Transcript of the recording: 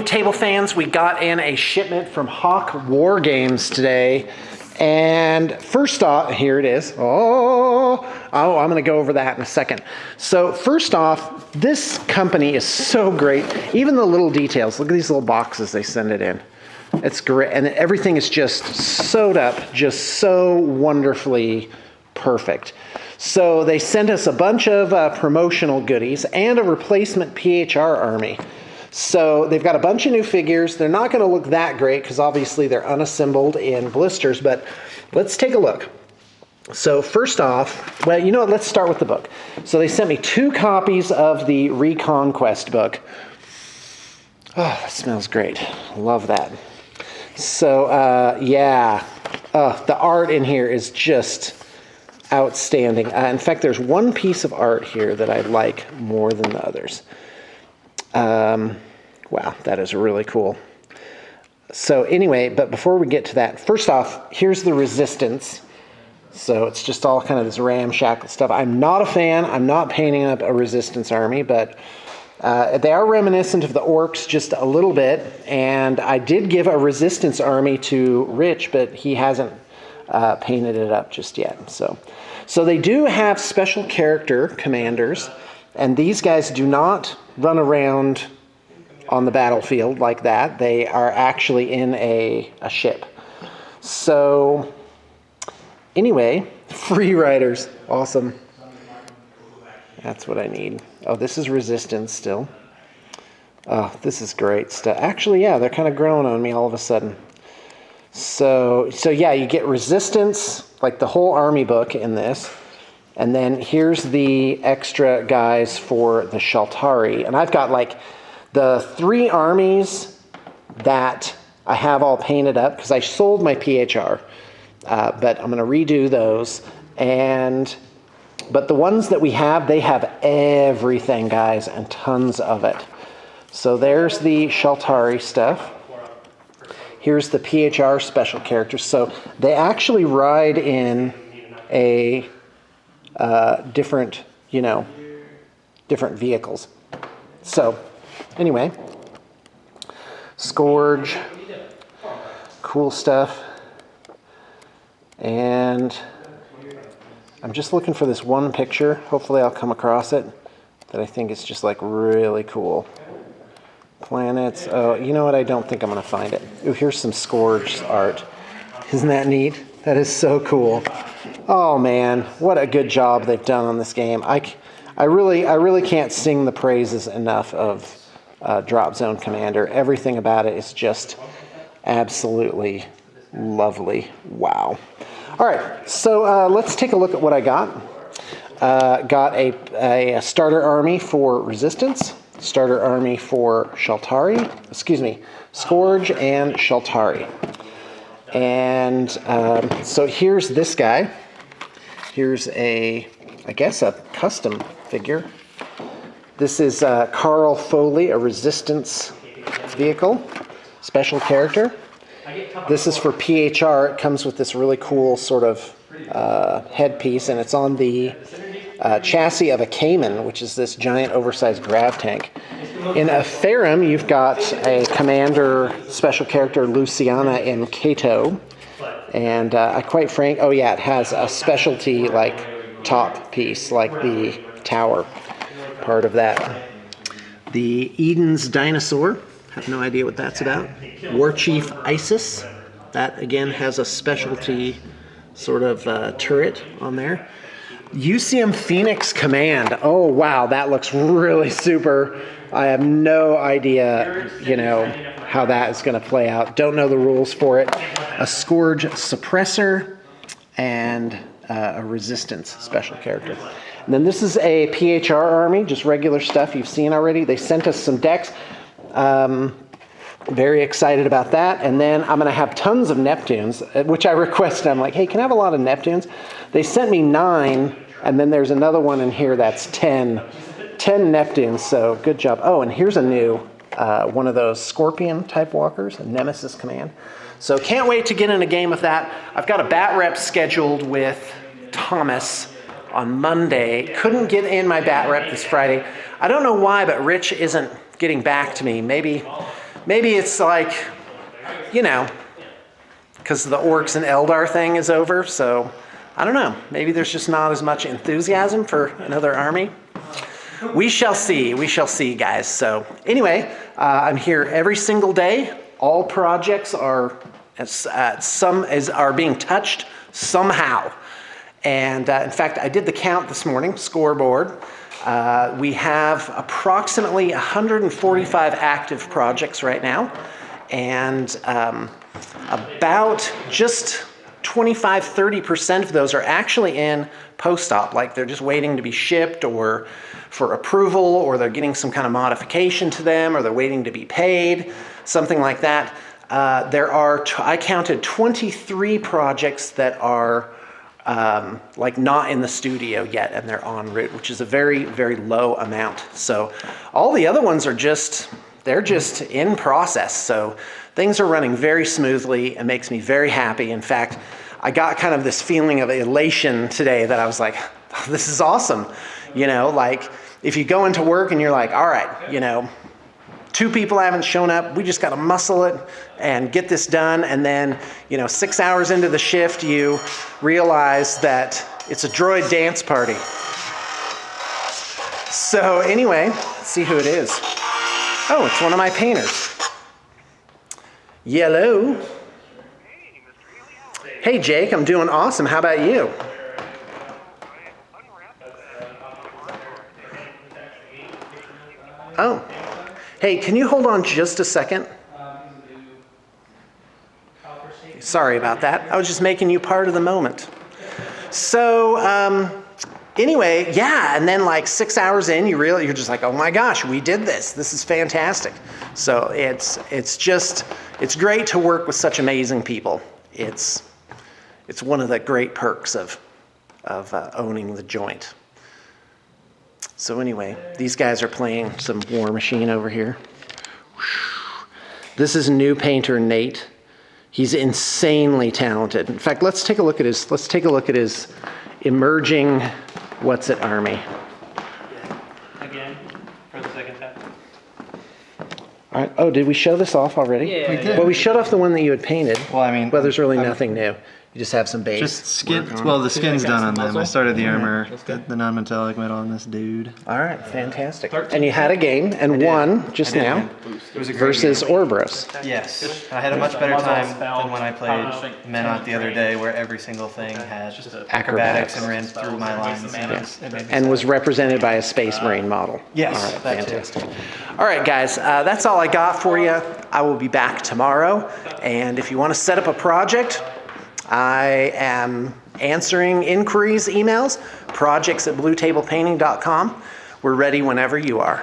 Table fans, we got in a shipment from Hawk Wargames today, and first off, here it is. I'm going to go over that in a second. So first off, this company is so great. Even the little details. Look at these little boxes they send it in. It's great, and everything is just sewed up, just so wonderfully perfect. So they sent us a bunch of promotional goodies and a replacement PHR army. So they've got a bunch of new figures. They're not going to look that great because obviously they're unassembled in blisters, but let's take a look. So first off, well, you know what? Let's start with the book. So they sent me 2 copies of the Reconquest book. Oh, that smells great. Love that. So, yeah, the art in here is just outstanding. In fact, there's one piece of art here that I like more than the others. Wow, that is really cool. So anyway, but before we get to that, first off, here's the Resistance. So it's just all kind of this ramshackle stuff. I'm not a fan. I'm not painting up a Resistance army, but they are reminiscent of the Orcs just a little bit. And I did give a Resistance army to Rich, but he hasn't painted it up just yet. So they do have special character commanders, and these guys do not run around on the battlefield like that. They are actually in a ship. So anyway, free riders, awesome. That's what I need. Oh, this is Resistance still. Oh, this is great stuff. Actually, yeah, they're kind of growing on me all of a sudden. So yeah, you get Resistance, like the whole army book in this. And then here's the extra guys for the Shaltari. And I've got like the 3 armies that I have all painted up because I sold my PHR. But I'm going to redo those. But the ones that we have, they have everything, guys, and tons of it. So there's the Shaltari stuff. Here's the PHR special characters. So they actually ride in a different vehicles. So anyway, Scourge, cool stuff. And I'm just looking for this one picture. Hopefully I'll come across it that I think is just like really cool. Planets. Oh, you know what? I don't think I'm going to find it. Oh, here's some Scourge art. Isn't that neat? That is so cool. Oh man, what a good job they've done on this game. I really can't sing the praises enough of Drop Zone Commander. Everything about it is just absolutely lovely. Wow. All right, so let's take a look at what I got. Got a starter army for Resistance, starter army for Shaltari, Scourge and Shaltari. And so here's this guy. Here's I guess a custom figure. This is Carl Foley, a Resistance vehicle, special character. This is for PHR. It comes with this really cool sort of headpiece, and it's on the chassis of a Cayman, which is this giant oversized grav tank. In a Ferrum, you've got a commander special character, Luciana in Cato. And it has a specialty like top piece, like the tower part of that. The Eden's Dinosaur, have no idea what that's about. War Chief Isis, that again has a specialty sort of turret on there. UCM Phoenix Command, oh wow, that looks really super. I have no idea, how that is going to play out. Don't know the rules for it. A Scourge Suppressor and a Resistance special character. And then this is a PHR army, just regular stuff you've seen already. They sent us some decks. Very excited about that. And then I'm going to have tons of Neptunes, which I requested. I'm like, hey, can I have a lot of Neptunes? They sent me 9, and then there's another one in here that's 10. 10 Neptunes, so good job. Oh, and here's a new one of those Scorpion type walkers, a Nemesis Command. So can't wait to get in a game of that. I've got a bat rep scheduled with Thomas on Monday. Couldn't get in my bat rep this Friday. I don't know why, but Rich isn't getting back to me. Maybe maybe it's like, you know, because the Orcs and Eldar thing is over, so I don't know. Maybe there's just not as much enthusiasm for another army. We shall see, guys. So anyway, I'm here every single day. All projects are are being touched somehow. And in fact, I did the count this morning, scoreboard. We have approximately 145 active projects right now, and about just 25-30% of those are actually in post-op, like they're just waiting to be shipped or for approval, or they're getting some kind of modification to them, or they're waiting to be paid, something like that. I counted 23 projects that are like not in the studio yet, and they're en route, which is a very, very low amount. So all the other ones are they're just in process. So things are running very smoothly. It makes me very happy. In fact, I got kind of this feeling of elation today that I was like, oh, this is awesome. You know, like if you go into work and you're like, all right, you know, 2 people haven't shown up. We just got to muscle it and get this done. And then, you know, 6 hours into the shift, you realize that it's a droid dance party. So anyway, let's see who it is. Oh, it's one of my painters. Yellow. Hey, Jake, I'm doing awesome. How about you? Oh. Hey, can you hold on just a second? Sorry about that. I was just making you part of the moment. So anyway, yeah, and then like 6 hours in, you're just like, oh my gosh, we did this. This is fantastic. So it's great to work with such amazing people. It's one of the great perks of owning the joint. So anyway, these guys are playing some War Machine over here. This is new painter Nate. He's insanely talented. In fact, let's take a look at his emerging What's It army. Again, for the second time. All right. Oh, did we show this off already? Yeah, we did. Well, we showed off the one that you had painted. Well, I mean, there's really nothing new. You just have some base. Just skin. Well, the skin's done on them. I started the armor, the non-metallic metal on this dude. All right, fantastic. And you had a game and won just now It was a great versus game. Orboros. Yes, I had a much better time than when I played Menot the other day, where every single thing had acrobatics and ran through my lines. And was represented by a Space Marine model. Yes, All right, that too. fantastic. All right, guys, that's all I got for you. I will be back tomorrow, and if you want to set up a project, I am answering inquiries, emails, projects@bluetablepainting.com. We're ready whenever you are.